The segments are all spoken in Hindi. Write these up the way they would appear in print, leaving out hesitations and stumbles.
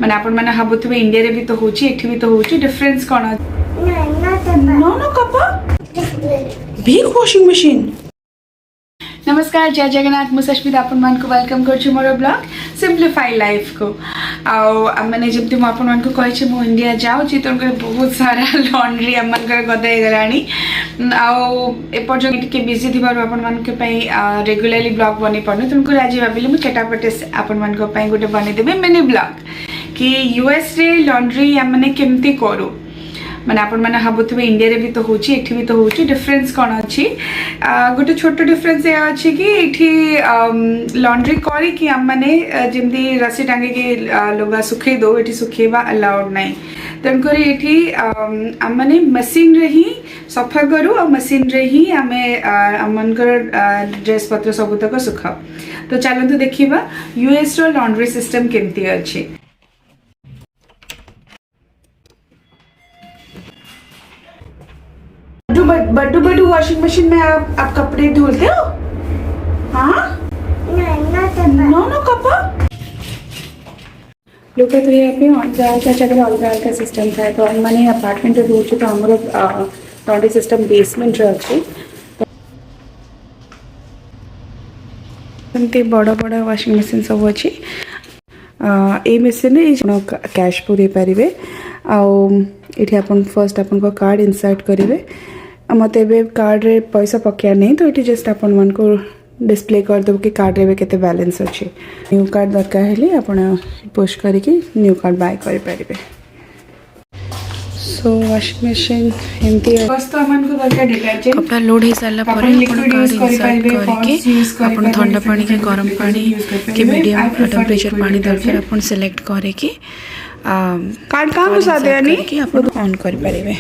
माने आपण माने भाबुथिबे इंडिया रे भी तो होची एठी भी तो होची डिफरेंस कोन नो नो कपा बिग वॉशिंग मशीन। नमस्कार जय जगन्नाथ मुसस्मित आपण मान को वेलकम करछु मोर ब्लॉग सिंप्लीफाई लाइफ को आ माने जब तुम आपण मान को कहै छी मो इंडिया जाउ छी तो बहुत सारा लॉन्ड्री अमन कर गदे गलानी आ ए पर्यंत के बिजी थिबार आपण मान के पई रेगुलरली ब्लॉग बने पड़ने तुमको आज भाबिले मु केटापटे आपण मान को पई गोटे बने देबे मिनी ब्लॉग कि यूएस रे लॉन्ड्री माने केमती करू माने आपण माने भाबुथिबे इंडिया रे भी तो होची एठी भी तो होची डिफरेंस कोन अछि गोटे छोटो डिफरेंस ए अछि कि एठी लॉन्ड्री करी कि हम माने जेमती रसी टांगे के लोगा सुखे दो एठी सुखेबा अलाउड नाही तन करी एठी हम माने मशीन रे ही सफा करू और मशीन रे ही हमें अमन कर ड्रेस पत्र सब तक सुखाओ तो चलंतु देखिबा यूएस रो लॉन्ड्री सिस्टम केमती अछि। बड्डू बड्डू वॉशिंग मशीन में आप कपड़े धुलते हो? हाँ नो नो कपा लोग तो ये पे अलग अलग सिस्टम था तो हम माने अपार्टमेंट रे रहउछि तो हमरो लॉन्ड्री सिस्टम बेसमेंट रे अछि तंते बड़ बड़ वॉशिंग मशीन सब अछि ए मशीन रे कैश पूरे पारिबे आ एठी अपन फर्स्ट अपन को कार्ड इंसर्ट करिवे मत कार्ड रे पैसा पकिया नहीं तो ये जस्ट अपन मन को डिस्प्ले कर दो कि कार्ड रे केते बैलेंस अच्छे न्यू कार्ड दरकार हेले अपन पोस्ट करके न्यू कार्ड बाय करि परिबे। सो वॉशिंग मशीन एमती बस तो अपन को दरकार डिटर्जेंट कपड़ा लोड हे साला पर अपन कार्ड इंसर्ट करके अपन ठंडा पानी के गरम पानी के मीडियम टेंपरेचर पानी दरकार अपन सिलेक्ट करे कि कार्ड कहां घुसा दे यानी कि अपन ऑन कर परिबे।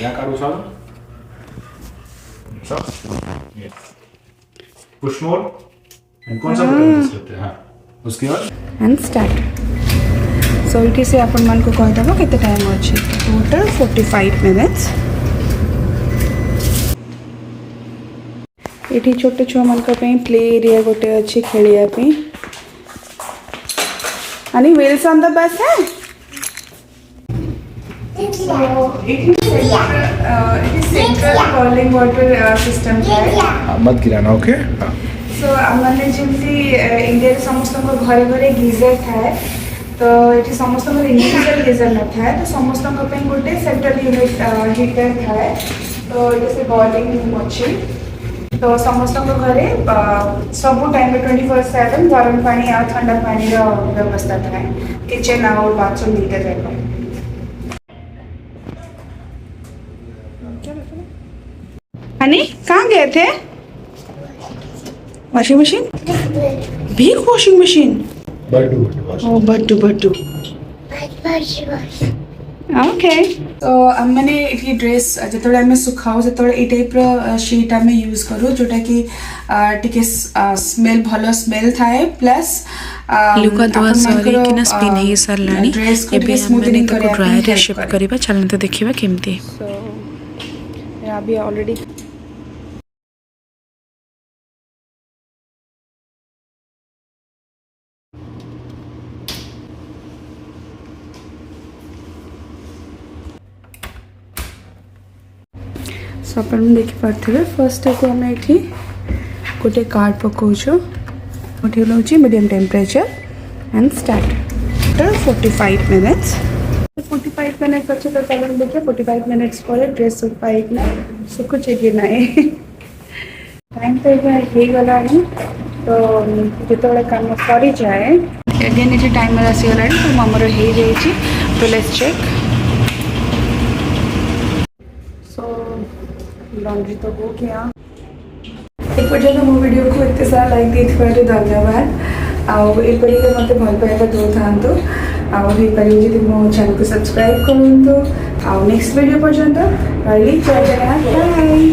पुश मोड एंड कौन सा बटन प्रेस करते हैं उसके बाद एंड स्टार्ट। सो इटी से अपन मन को कह दबो केते टाइम अछि टोटल 45 मिनट्स। इटी छोटे छुआ मन को पे प्ले एरिया गोटे अछि खेलिया पे अनि व्हील्स ऑन द बस है। So it is central boiling water system है मत गिराना ओके। सो हमने जमती इंडिया रे समस्त को घरे घरे गीजर थाए तो एठी समस्त को इंडिविजुअल गीजर न थाए तो समस्त को पे गोटे सेंट्रल यूनिट हीटर थाए तो ये से बॉइलिंग रूम अछि तो समस्त को घरे सब टाइम 24/7 गरम पानी आ ठंडा पानी रो व्यवस्था थाए किचन और बाथरूम हीटर रहबो। हनी कहाँ गए थे? Washing machine big washing machine ओ बड्डू बड्डू ओके तो मैंने ये ड्रेस जो आम सुखाऊ जो ये टाइप शीट आम यूज करूँ जोटा कि टिके स्मेल भल स्मेल थाए प्लस लुका दुआ सॉरी कि ना स्पिन हे सरलानी ड्रेस को एबे स्मूथनिंग हमने तो ड्रायर रे शिफ्ट करिबा चलन तो देखिबा केमती। सो अभी ऑलरेडी सो अपन देखि पार्थिबे फर्स्ट को हम एठी गोटे कार्ड पकोछु गोटे लोची medium temperature and start 45 minutes 45 minutes अच्छे तो चलन देखिए 45 मिनट्स पर ड्रेस सुखाई ना सुख चाहिए ना टाइम तो हे गला तो जिते काम सरी जाए अगेन ये टाइमर आसीगला तो आमर हो जाइए तो लेट्स चेक। सो लॉन्ड्री तो हो गया एपर्यंत मो वीडियो को एत सारा लाइक देथिबार धन्यवाद आपर मत भल पाइबा दो था आपर मो चैनल को सब्सक्राइब करूँ नेक्स्ट वीडियो पर्यंत जय जगन्नाथ बाय।